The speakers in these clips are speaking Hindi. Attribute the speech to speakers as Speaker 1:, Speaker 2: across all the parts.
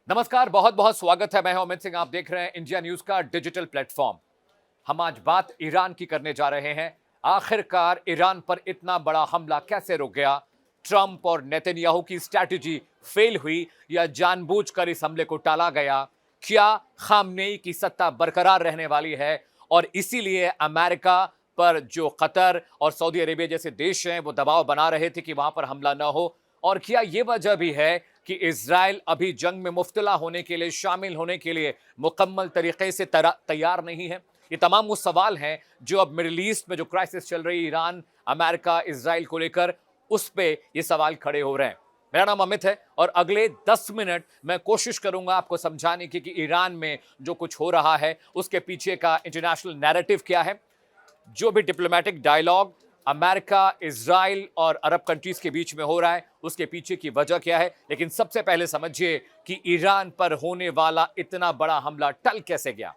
Speaker 1: नमस्कार, बहुत बहुत स्वागत है। मैं हूं अमित सिंह। आप देख रहे हैं इंडिया न्यूज का डिजिटल प्लेटफॉर्म। हम आज बात ईरान की करने जा रहे हैं। आखिरकार ईरान पर इतना बड़ा हमला कैसे रुक गया? ट्रंप और नेतन्याहू की स्ट्रैटेजी फेल हुई या जानबूझकर इस हमले को टाला गया? क्या खामनेई की सत्ता बरकरार रहने वाली है और इसीलिए अमेरिका पर जो कतर और सऊदी अरेबिया जैसे देश हैं वो दबाव बना रहे थे कि वहां पर हमला न हो? और क्या यह वजह भी है कि इज़राइल अभी जंग में मुफ्तला होने के लिए, शामिल होने के लिए मुकम्मल तरीके से तैयार नहीं है? ये तमाम वो सवाल हैं जो अब मिडिल ईस्ट में जो क्राइसिस चल रही है ईरान, अमेरिका, इज़राइल को लेकर, उस पे ये सवाल खड़े हो रहे हैं। मेरा नाम अमित है और अगले 10 मिनट मैं कोशिश करूंगा आपको समझाने की कि ईरान में जो कुछ हो रहा है उसके पीछे का इंटरनेशनल नैरेटिव क्या है, जो भी डिप्लोमेटिक डायलॉग अमेरिका, इजराइल और अरब कंट्रीज के बीच में हो रहा है उसके पीछे की वजह क्या है। लेकिन सबसे पहले समझिए कि ईरान पर होने वाला इतना बड़ा हमला टल कैसे गया।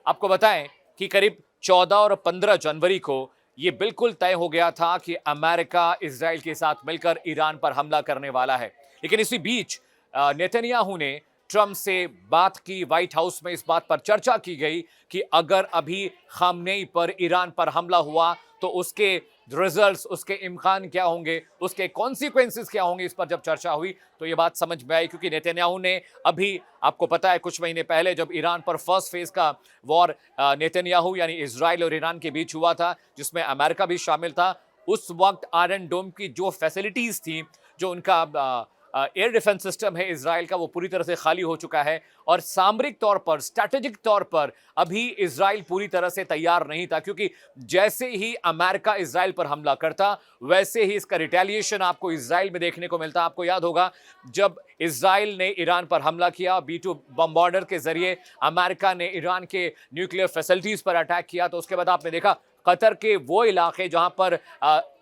Speaker 1: आपको बताएं कि करीब 14 और 15 जनवरी को यह बिल्कुल तय हो गया था कि अमेरिका इजराइल के साथ मिलकर ईरान पर हमला करने वाला है। लेकिन इसी बीच नेतन्याहू ने ट्रंप से बात की। व्हाइट हाउस में इस बात पर चर्चा की गई कि अगर अभी खामनेई पर ईरान पर हमला हुआ तो उसके रिजल्ट्स, उसके इम्कान क्या होंगे, उसके कॉन्सिक्वेंसेस क्या होंगे। इस पर जब चर्चा हुई तो ये बात समझ में आई, क्योंकि नेतन्याहू ने अभी, आपको पता है, कुछ महीने पहले जब ईरान पर फर्स्ट फेज का वॉर नेतन्याहू यानी इजराइल और ईरान के बीच हुआ था, जिसमें अमेरिका भी शामिल था, उस वक्त आयरन डोम की जो फैसिलिटीज थी, जो उनका एयर डिफेंस सिस्टम है इजराइल का, वो पूरी तरह से खाली हो चुका है। और सामरिक तौर पर, स्ट्रैटेजिक तौर पर अभी इजराइल पूरी तरह से तैयार नहीं था, क्योंकि जैसे ही अमेरिका इजराइल पर हमला करता वैसे ही इसका रिटेलिएशन आपको इजराइल में देखने को मिलता। आपको याद होगा जब इजराइल ने ईरान पर हमला किया, B-2 बम्बार्डर के जरिए अमेरिका ने ईरान के न्यूक्लियर फैसिलिटीज पर अटैक किया, तो उसके बाद आपने देखा कतर के वो इलाके जहां पर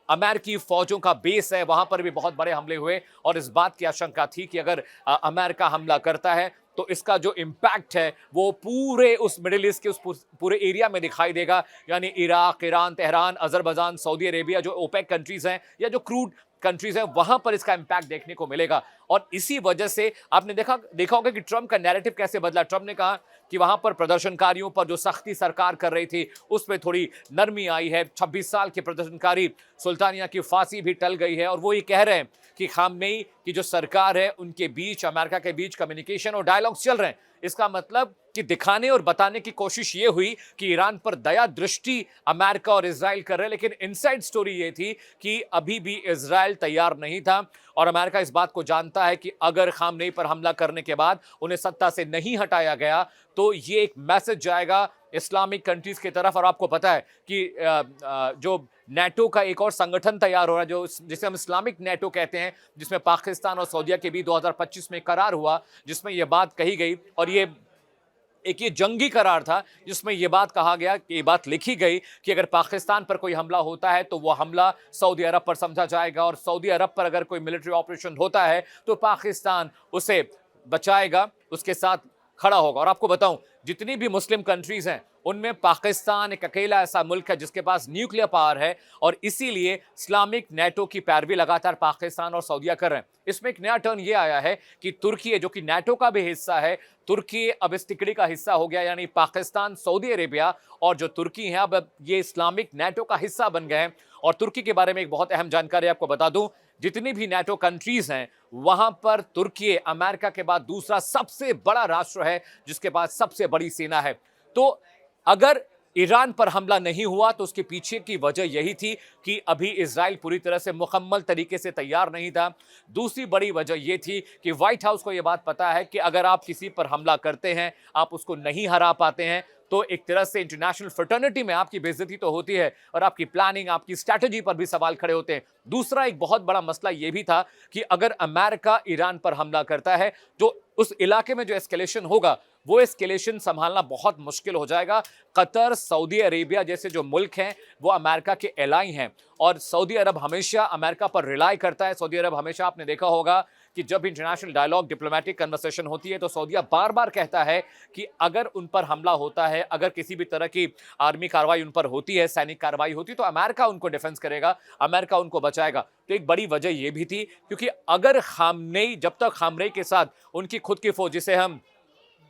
Speaker 1: अमेरिकी फौजों का बेस है, वहां पर भी बहुत बड़े हमले हुए। और इस बात की आशंका थी कि अगर अमेरिका हमला करता है तो इसका जो इम्पैक्ट है वो पूरे उस मिडिल ईस्ट के उस पूरे एरिया में दिखाई देगा, यानी Iraq, Iran, Tehran, Azerbaijan, Saudi Arabia, जो ओपेक कंट्रीज हैं या जो क्रूड कंट्रीज हैं, वहां पर इसका इम्पैक्ट देखने को मिलेगा। और इसी वजह से आपने देखा होगा कि ट्रंप का नैरेटिव कैसे बदला। ट्रंप ने कहा कि वहां पर प्रदर्शनकारियों पर जो सख्ती सरकार कर रही थी उसमें थोड़ी नरमी आई है। 26 साल के प्रदर्शनकारी सुल्तानिया की फांसी भी टल गई है। और वो ये कह रहे हैं कि खामनेई की जो सरकार है उनके बीच, अमेरिका के बीच कम्युनिकेशन और डायलॉग्स चल रहे हैं। इसका मतलब कि दिखाने और बताने की कोशिश ये हुई कि ईरान पर दया दृष्टि अमेरिका और इजराइल कर रहे हैं, लेकिन इनसाइड स्टोरी ये थी कि अभी भी इजराइल तैयार नहीं था। और अमेरिका इस बात को जानता है कि अगर खामनेई पर हमला करने के बाद उन्हें सत्ता से नहीं हटाया गया तो ये एक मैसेज जाएगा इस्लामिक कंट्रीज की तरफ। और आपको पता है कि जो नेटो का एक और संगठन तैयार हो रहा है, जो जिसे हम इस्लामिक नेटो कहते हैं, जिसमें पाकिस्तान और सऊदीया के भी 2025 में करार हुआ, जिसमें यह बात कही गई। और ये जंगी करार था जिसमें यह बात कहा गया, कि ये बात लिखी गई कि अगर पाकिस्तान पर कोई हमला होता है तो वह हमला सऊदी अरब पर समझा जाएगा, और सऊदी अरब पर अगर कोई मिलिट्री ऑपरेशन होता है तो पाकिस्तान उसे बचाएगा, उसके साथ खड़ा होगा। और आपको बताऊं, जितनी भी मुस्लिम कंट्रीज हैं उनमें पाकिस्तान एक अकेला ऐसा मुल्क है जिसके पास न्यूक्लियर पावर है, और इसीलिए इस्लामिक नेटो की पैरवी लगातार पाकिस्तान और सऊदीया कर रहे हैं। इसमें एक नया टर्न ये आया है कि तुर्की, जो कि नेटो का भी हिस्सा है, तुर्की अब इस तिकड़ी का हिस्सा हो गया, यानी पाकिस्तान, सऊदी अरेबिया और जो तुर्की है, अब ये इस्लामिक नेटो का हिस्सा बन गए हैं। और तुर्की के बारे में एक बहुत अहम जानकारी आपको बता दूं, जितनी भी नेटो कंट्रीज हैं वहां पर तुर्की अमेरिका के बाद दूसरा सबसे बड़ा राष्ट्र है, जिसके पास सबसे बड़ी सेना है। तो अगर ईरान पर हमला नहीं हुआ तो उसके पीछे की वजह यही थी कि अभी इजराइल पूरी तरह से मुकम्मल तरीके से तैयार नहीं था। दूसरी बड़ी वजह यह थी कि व्हाइट हाउस को यह बात पता है कि अगर आप किसी पर हमला करते हैं, आप उसको नहीं हरा पाते हैं, तो एक तरह से इंटरनेशनल फ्रेटर्निटी में आपकी बेइज्जती तो होती है और आपकी प्लानिंग, आपकी स्ट्रैटेजी पर भी सवाल खड़े होते हैं। दूसरा एक बहुत बड़ा मसला यह भी था कि अगर अमेरिका ईरान पर हमला करता है तो उस इलाके में जो एस्केलेशन होगा वो एस्केलेशन संभालना बहुत मुश्किल हो जाएगा। कतर, सऊदी अरेबिया जैसे जो मुल्क हैं वो अमेरिका के एलाई हैं, और सऊदी अरब हमेशा अमेरिका पर रिलाई करता है। सऊदी अरब हमेशा, आपने देखा होगा कि जब इंटरनेशनल डायलॉग, डिप्लोमेटिक कन्वर्सेशन होती है तो सऊदीया बार-बार कहता है कि अगर उन पर हमला होता है, अगर किसी भी तरह की आर्मी कार्रवाई उन पर होती है, सैनिक कार्रवाई होती है, तो अमेरिका उनको डिफेंस करेगा, अमेरिका उनको बचाएगा। तो एक बड़ी वजह यह भी थी क्योंकि अगर खामनेई, जब तक खामनेई के साथ उनकी खुद की फौज, जिसे हम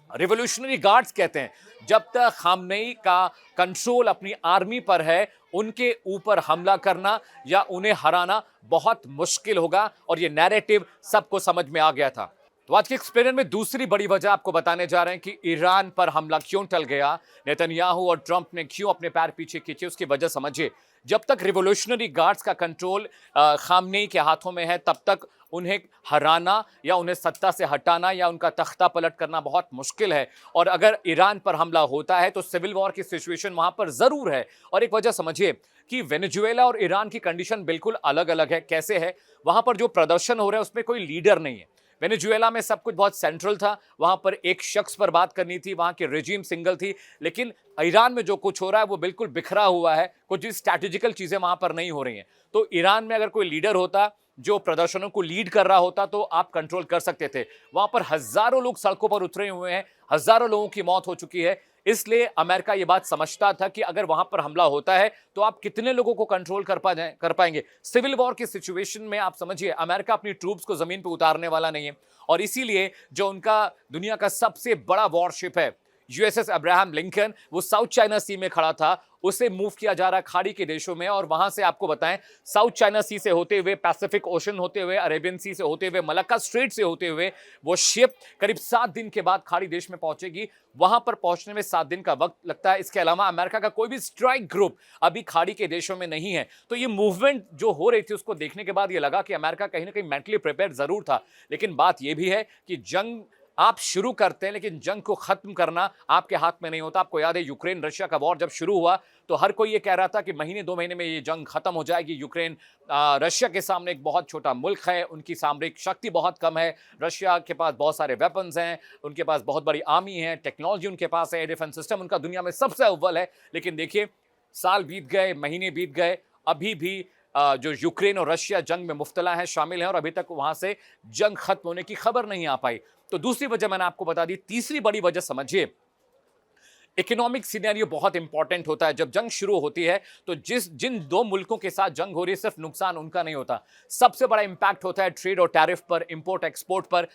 Speaker 1: रिवोल्यूशनरी गार्ड्स कहते हैं, जब तक खामनेई का कंट्रोल अपनी आर्मी पर है, उनके ऊपर हमला करना या उन्हें हराना बहुत मुश्किल होगा। और यह नैरेटिव सबको समझ में आ गया था। तो आज के एक्सप्लेनर में दूसरी बड़ी वजह आपको बताने जा रहे हैं कि ईरान पर हमला क्यों टल गया, नेतन्याहू और ट्रंप ने क्यों अपने पैर पीछे खींचे, उसकी वजह समझिए। जब तक रिवोल्यूशनरी गार्ड्स का कंट्रोल खामनेई के हाथों में है, तब तक उन्हें हराना या उन्हें सत्ता से हटाना या उनका तख्ता पलट करना बहुत मुश्किल है। और अगर ईरान पर हमला होता है तो सिविल वॉर की सिचुएशन वहां पर जरूर है। और एक वजह समझिए कि वेनेजुएला और ईरान की कंडीशन बिल्कुल अलग अलग है। कैसे है? वहां पर जो प्रदर्शन हो रहा है उसमें कोई लीडर नहीं है। वेनेजुएला में सब कुछ बहुत सेंट्रल था, वहां पर एक शख्स पर बात करनी थी, वहां की रेजिम सिंगल थी। लेकिन ईरान में जो कुछ हो रहा है वो बिल्कुल बिखरा हुआ है, कुछ स्ट्रैटेजिकल चीजें वहां पर नहीं हो रही हैं। तो ईरान में अगर कोई लीडर होता जो प्रदर्शनों को लीड कर रहा होता तो आप कंट्रोल कर सकते थे। वहां पर हजारों लोग सड़कों पर उतरे हुए हैं, हजारों लोगों की मौत हो चुकी है। इसलिए अमेरिका यह बात समझता था कि अगर वहां पर हमला होता है तो आप कितने लोगों को कंट्रोल कर पाएंगे। सिविल वॉर की सिचुएशन में आप समझिए अमेरिका अपनी ट्रूप्स को जमीन पर उतारने वाला नहीं है। और इसीलिए जो उनका दुनिया का सबसे बड़ा वॉरशिप है यूएसएस अब्राहम लिंकन, वो साउथ चाइना सी में खड़ा था, उसे मूव किया जा रहा है खाड़ी के देशों में। और वहां से आपको बताएं, साउथ चाइना सी से होते हुए, पैसिफिक ओशन होते हुए, अरेबियन सी से होते हुए, मलक्का स्ट्रेट से होते हुए वो शिप करीब 7 दिन के बाद खाड़ी देश में पहुंचेगी। वहां पर पहुंचने में 7 दिन का वक्त लगता है। इसके अलावा अमेरिका का कोई भी स्ट्राइक ग्रुप अभी खाड़ी के देशों में नहीं है। तो ये मूवमेंट जो हो रही थी उसको देखने के बाद ये लगा कि अमेरिका कहीं ना कहीं मेंटली प्रिपेयर जरूर था। लेकिन बात यह भी है कि जंग आप शुरू करते हैं लेकिन जंग को खत्म करना आपके हाथ में नहीं होता। आपको याद है यूक्रेन रशिया का वॉर जब शुरू हुआ तो हर कोई ये कह रहा था कि महीने 2 महीने में ये जंग खत्म हो जाएगी। यूक्रेन रशिया के सामने एक बहुत छोटा मुल्क है, उनकी सामरिक शक्ति बहुत कम है, रशिया के पास बहुत सारे वेपन्स हैं, उनके पास बहुत बड़ी आर्मी है, टेक्नोलॉजी उनके पास है, डिफेंस सिस्टम उनका दुनिया में सबसे अव्वल है। लेकिन देखिए साल बीत गए, महीने बीत गए, अभी भी जो यूक्रेन और रशिया जंग में मुफ्तला है, शामिल हैं और अभी तक वहां से जंग खत्म होने की खबर नहीं आ पाई। तो दूसरी वजह मैंने आपको बता दी। तीसरी बड़ी वजह समझिए, इकोनॉमिक सिनेरियो बहुत इंपॉर्टेंट होता है। जब जंग शुरू होती है तो जिन 2 मुल्कों के साथ जंग हो रही है सिर्फ नुकसान उनका नहीं होता, सबसे बड़ा इंपैक्ट होता है ट्रेड और टैरिफ पर, इंपोर्ट एक्सपोर्ट पर।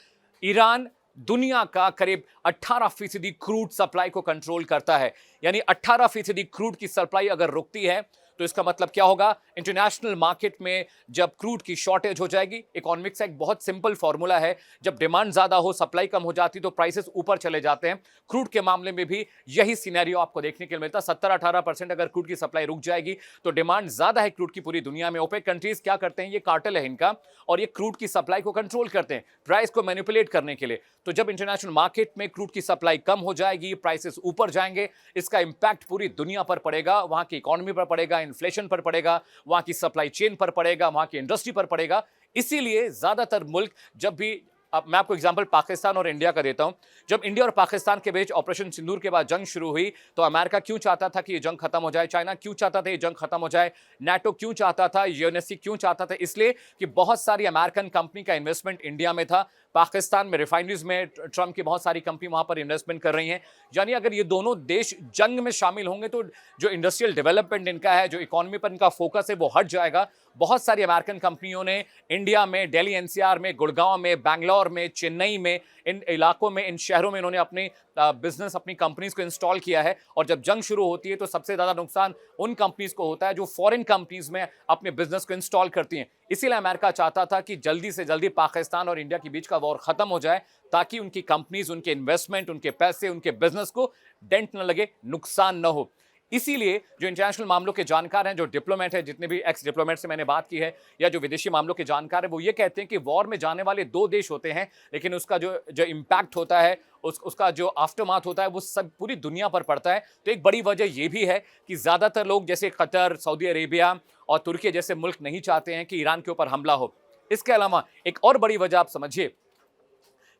Speaker 1: ईरान दुनिया का करीब 18% क्रूड सप्लाई को कंट्रोल करता है। यानी 18% क्रूड की सप्लाई अगर रुकती है तो इसका मतलब क्या होगा? इंटरनेशनल मार्केट में जब क्रूड की शॉर्टेज हो जाएगी, इकोनॉमिक्स का एक बहुत सिंपल फॉर्मूला है, जब डिमांड ज्यादा हो, सप्लाई कम हो जाती तो प्राइसेस ऊपर चले जाते हैं। क्रूड के मामले में भी यही सिनेरियो आपको देखने के लिए मिलता है। 17-18% अगर क्रूड की सप्लाई रुक जाएगी तो डिमांड ज्यादा है क्रूड की पूरी दुनिया में। ओपेक कंट्रीज क्या करते हैं, ये कार्टेल है इनका, और ये क्रूड की सप्लाई को कंट्रोल करते हैं प्राइस को मैनिपुलेट करने के लिए। तो जब इंटरनेशनल मार्केट में क्रूड की सप्लाई कम हो जाएगी, प्राइसेस ऊपर जाएंगे, इसका इंपैक्ट पूरी दुनिया पर पड़ेगा, वहां की इकोनॉमी पर पड़ेगा, इन्फ्लेशन पर पड़ेगा, वहां की सप्लाई चेन पर पड़ेगा, वहां की इंडस्ट्री पर पड़ेगा। इसीलिए ज्यादातर मुल्क जब भी, अब मैं आपको एग्जांपल पाकिस्तान और इंडिया का देता हूं, जब इंडिया और पाकिस्तान के बीच ऑपरेशन सिंदूर के बाद जंग शुरू हुई तो अमेरिका क्यों चाहता था कि ये जंग खत्म हो जाए, चाइना क्यों चाहता था ये जंग खत्म हो जाए, नाटो क्यों चाहता था, यूएनएससी क्यों चाहता था? इसलिए कि बहुत सारी अमेरिकन कंपनी का इन्वेस्टमेंट इंडिया में था, पाकिस्तान में रिफाइनरीज में ट्रंप की बहुत सारी कंपनी वहां पर इन्वेस्टमेंट कर रही हैं। यानी अगर ये दोनों देश जंग में शामिल होंगे तो जो इंडस्ट्रियल डेवलपमेंट इनका है, जो इकोनॉमी पर इनका फोकस है, वो हट जाएगा। बहुत सारी अमेरिकन कंपनियों ने इंडिया में, दिल्ली एनसीआर में, गुड़गांव में, बैंगलोर में, चेन्नई में, इन इलाकों में, इन शहरों में इन्होंने अपनी बिजनेस, अपनी कंपनीज को इंस्टॉल किया है। और जब जंग शुरू होती है तो सबसे ज्यादा नुकसान उन कंपनीज को होता है जो फॉरेन कंपनीज में अपने बिजनेस को इंस्टॉल करती हैं। इसीलिए अमेरिका चाहता था कि जल्दी से जल्दी पाकिस्तान और इंडिया के बीच का वॉर खत्म हो जाए, ताकि उनकी कंपनीज, उनके इन्वेस्टमेंट, उनके पैसे, उनके बिजनेस को डेंट न लगे, नुकसान न हो। इसीलिए जो इंटरनेशनल मामलों के जानकार हैं, जो डिप्लोमेट है, जितने भी एक्स डिप्लोमेट से मैंने बात की है, या जो विदेशी मामलों के जानकार है, वो ये कहते हैं कि वॉर में जाने वाले 2 देश होते हैं, लेकिन उसका जो इम्पैक्ट होता है, उसका जो आफ्टरमाथ होता है, वो सब पूरी दुनिया पर पड़ता है। तो एक बड़ी वजह ये भी है कि ज्यादातर लोग जैसे कतर, सऊदी अरेबिया और तुर्की जैसे मुल्क नहीं चाहते हैं कि ईरान के ऊपर हमला हो। इसके अलावा एक और बड़ी वजह आप समझिए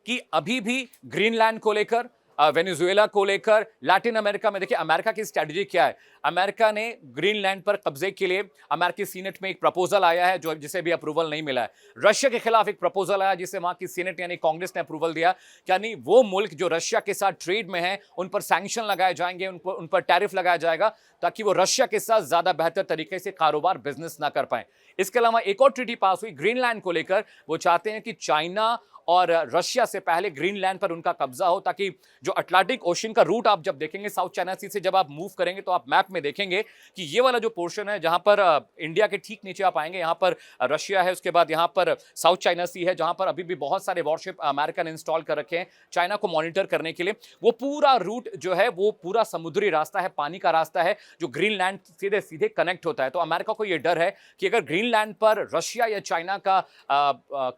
Speaker 1: कि अभी भी ग्रीनलैंड को लेकर, वेनेजुएला को लेकर, लैटिन अमेरिका में देखिए अमेरिका की स्ट्रेटजी क्या है। अमेरिका ने ग्रीनलैंड पर कब्जे के लिए अमेरिकी सीनेट में एक प्रपोजल आया है जो जिसे भी अप्रूवल नहीं मिला है। रशिया के खिलाफ एक प्रपोजल आया जिसे वहां की सीनेट यानी कांग्रेस ने अप्रूवल दिया, यानी वो मुल्क जो रशिया के साथ ट्रेड में है उन पर सैंक्शन लगाए जाएंगे, उन पर टैरिफ लगाया जाएगा ताकि वो रशिया के साथ ज्यादा बेहतर तरीके से कारोबार बिजनेस ना कर पाए। इसके अलावा एक और ट्रीटी पास हुई ग्रीनलैंड को लेकर। वो चाहते हैं कि चाइना और रशिया से पहले ग्रीनलैंड पर उनका कब्जा हो, ताकि जो अटलांटिक ओशन का रूट आप जब देखेंगे साउथ चाइना सी से जब आप मूव करेंगे तो आप मैप में देखेंगे कि ये वाला जो पोर्शन है जहां पर इंडिया के ठीक नीचे आप आएंगे, यहां पर रशिया है, उसके बाद यहां पर साउथ चाइना सी है जहां पर अभी भी बहुत सारे वॉरशिप अमेरिका ने इंस्टॉल कर रखे हैं चाइना को मॉनिटर करने के लिए। वो पूरा रूट जो है वो पूरा समुद्री रास्ता है, पानी का रास्ता है जो ग्रीनलैंड सीधे सीधे कनेक्ट होता है। तो अमेरिका को यह डर है कि अगर ग्रीनलैंड पर रशिया या चाइना का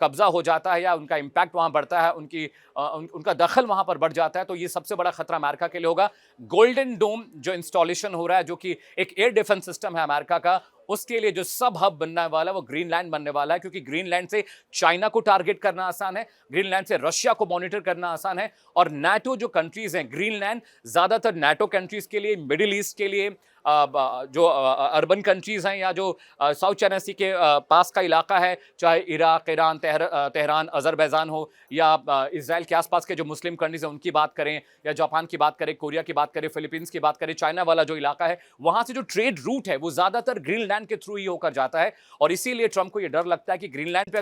Speaker 1: कब्जा हो जाता है या उनका इंपैक्ट वहां बढ़ता है, उनका दखल वहां पर बढ़ जाता है, तो ये सबसे बड़ा खतरा अमेरिका के लिए होगा। गोल्डन डोम जो इंस्टॉलेशन हो रहा है जो कि एक एयर डिफेंस सिस्टम है अमेरिका का, उसके लिए जो सब हब बनने वाला है वो ग्रीनलैंड बनने वाला है, क्योंकि ग्रीनलैंड से चाइना को टारगेट करना आसान है, ग्रीनलैंड से रशिया को मॉनिटर करना आसान है। और नाटो जो कंट्रीज हैं, ग्रीनलैंड ज्यादातर नाटो कंट्रीज के लिए, मिडिल ईस्ट के लिए, जो अर्बन कंट्रीज हैं या जो साउथ चाइना सी के पास का इलाका है, चाहे इराक, ईरान, तेहरान, अजरबैजान हो या इजराइल के आसपास के जो मुस्लिम कंट्रीज हैं उनकी बात करें, या जापान की बात करें, कोरिया की बात करें, फिलीपींस की बात करें, चाइना वाला जो इलाका है वहां से जो ट्रेड रूट है वो ज्यादातर ग्रीनलैंड के थ्रू ही होकर जाता है। और इसीलिए ट्रंप को यह डर लगता है कि ग्रीनलैंड पे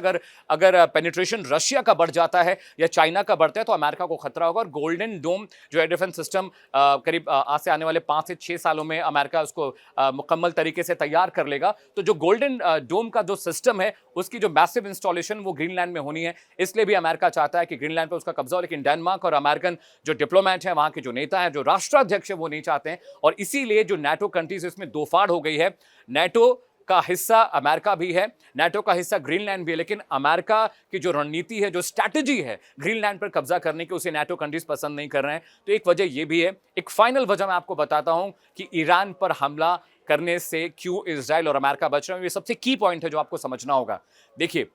Speaker 1: अगर पेनिट्रेशन रशिया का बढ़ जाता है या चाइना का बढ़ता है तो अमेरिका को खतरा होगा। और गोल्डन डोम जो एयर डिफेंस सिस्टम करीब आज से आने वाले 5 से 6 सालों में अमेरिका उसको मुकम्मल तरीके से तैयार कर लेगा। तो जो गोल्डन डोम का जो सिस्टम है उसकी जो मैसिव इंस्टॉलेशन वो ग्रीनलैंड में होनी है, इसलिए भी अमेरिका चाहता है कि ग्रीनलैंड पर उसका कब्जा हो। लेकिन डेनमार्क और अमेरिकन जो डिप्लोमेट हैं, वहां के जो नेता हैं, जो राष्ट्राध्यक्ष है, वो नहीं चाहते हैं। और इसीलिए जो नाटो कंट्रीज इसमें दो फाड़ हो गई है। नाटो का हिस्सा अमेरिका भी है, नाटो का हिस्सा ग्रीनलैंड भी है, लेकिन अमेरिका की जो रणनीति है, जो स्ट्रैटेजी है ग्रीनलैंड पर कब्जा करने की, उसे नाटो कंट्रीज पसंद नहीं कर रहे हैं। तो एक वजह यह भी है। एक फाइनल वजह मैं आपको बताता हूं कि ईरान पर हमला करने से क्यों इजराइल और अमेरिका बच रहे हैं। ये सबसे की पॉइंट है जो आपको समझना होगा। देखिए,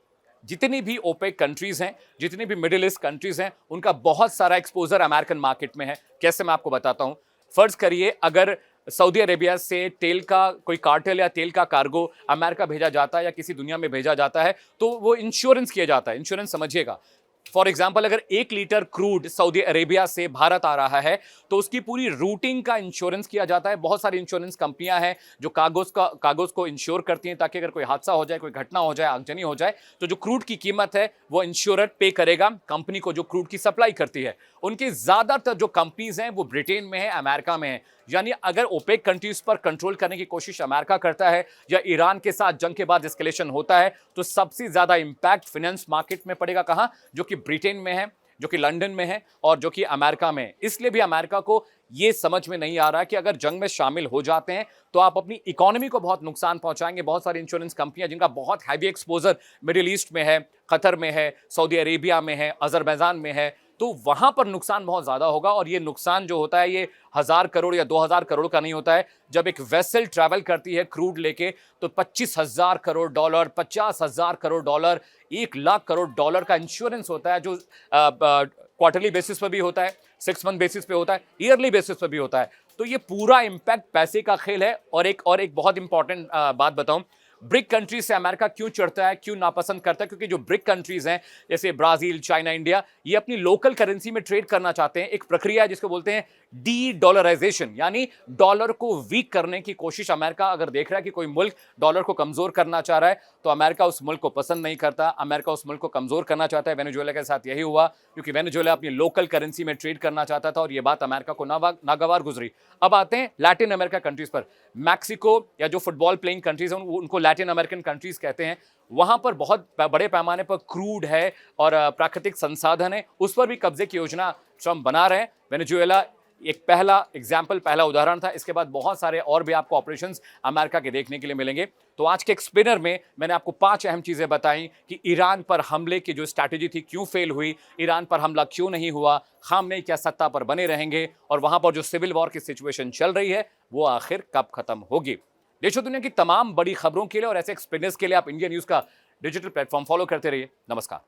Speaker 1: जितनी भी ओपेक कंट्रीज हैं, जितनी भी मिडिल ईस्ट कंट्रीज हैं, उनका बहुत सारा एक्सपोजर अमेरिकन मार्केट में है। कैसे, मैं आपको बताता हूं। फर्ज करिए अगर सऊदी अरेबिया से तेल का कोई कार्टेल या तेल का कार्गो अमेरिका भेजा जाता है या किसी दुनिया में भेजा जाता है तो वो इंश्योरेंस किया जाता है। इंश्योरेंस समझिएगा, फॉर एग्जाम्पल अगर 1 लीटर क्रूड सऊदी अरेबिया से भारत आ रहा है तो उसकी पूरी रूटिंग का इंश्योरेंस किया जाता है। बहुत सारी इंश्योरेंस कंपनियां हैं जो कागज को इंश्योर करती हैं ताकि अगर कोई हादसा हो जाए, कोई घटना हो जाए, आगजनी हो जाए, तो जो क्रूड की कीमत है वो इंश्योरर पे करेगा कंपनी को जो क्रूड की सप्लाई करती है। उनकी ज्यादातर जो कंपनीज हैं वो ब्रिटेन में है, अमेरिका में है। यानी अगर ओपेक कंट्रीज पर कंट्रोल करने की कोशिश अमेरिका करता है या ईरान के साथ जंग के बाद एस्केलेशन होता है तो सबसे ज्यादा इंपैक्ट फाइनेंस मार्केट में पड़ेगा। कहां? जो कि ब्रिटेन में है, जो कि लंदन में है और जो कि अमेरिका में है। इसलिए भी अमेरिका को यह समझ में नहीं आ रहा कि अगर जंग में शामिल हो जाते हैं तो आप अपनी इकोनॉमी को बहुत नुकसान पहुंचाएंगे। बहुत सारी इंश्योरेंस कंपनियां जिनका बहुत हैवी एक्सपोजर मिडिल ईस्ट में है, कतर में है, सऊदी अरेबिया में है, अजरबैजान में है, तो वहां पर नुकसान बहुत ज्यादा होगा। और ये नुकसान जो होता है ये 1000 करोड़ या 2000 करोड़ का नहीं होता है। जब एक वेसल ट्रैवल करती है क्रूड लेके तो 25,000 crore dollar, 50,000 crore dollar, 1 lakh crore dollar का इंश्योरेंस होता है, जो क्वार्टरली बेसिस पर भी होता है, 6 मंथ बेसिस पे होता है, ईयरली बेसिस पर भी होता है। तो ये पूरा इंपैक्ट पैसे का खेल है। और एक बहुत इंपॉर्टेंट बात बताऊं, ब्रिक कंट्रीज से अमेरिका क्यों चढ़ता है, क्यों नापसंद करता है? क्योंकि जो ब्रिक कंट्रीज हैं जैसे ब्राजील, चाइना, इंडिया, ये अपनी लोकल करेंसी में ट्रेड करना चाहते हैं। एक प्रक्रिया है जिसको बोलते हैं डी डॉलराइजेशन, यानी डॉलर को वीक करने की कोशिश। अमेरिका अगर देख रहा है कि कोई मुल्क डॉलर को कमजोर करना चाह रहा है तो अमेरिका उस मुल्क को पसंद नहीं करता, अमेरिका उस मुल्क को कमजोर करना चाहता है। वेनेजुएला के साथ यही हुआ, क्योंकि वेनेजुएला अपनी लोकल करेंसी में ट्रेड करना चाहता था और यह बात अमेरिका को नागवार गुजरी। अब आते हैं लैटिन अमेरिका कंट्रीज पर। मैक्सिको या जो फुटबॉल प्लेइंग कंट्रीज हैं उनको लैटिन अमेरिकन कंट्रीज कहते हैं। वहां पर बहुत बड़े पैमाने पर क्रूड है और प्राकृतिक संसाधन है, उस पर भी कब्जे की योजना ट्रंप बना रहे हैं। वेनेजुएला एक पहला एग्जाम्पल, पहला उदाहरण था। इसके बाद बहुत सारे और भी आपको ऑपरेशंस अमेरिका के देखने के लिए मिलेंगे। तो आज के एक्सप्लेनर में मैंने आपको 5 अहम चीजें बताई कि ईरान पर हमले की जो स्ट्रैटेजी थी क्यों फेल हुई, ईरान पर हमला क्यों नहीं हुआ, खामनेई क्या सत्ता पर बने रहेंगे और वहां पर जो सिविल वॉर की सिचुएशन चल रही है वो आखिर कब खत्म होगी। देश और दुनिया की तमाम बड़ी खबरों के लिए और ऐसे एक्सप्लेनर्स के लिए आप इंडिया न्यूज का डिजिटल प्लेटफॉर्म फॉलो करते रहिए। नमस्कार।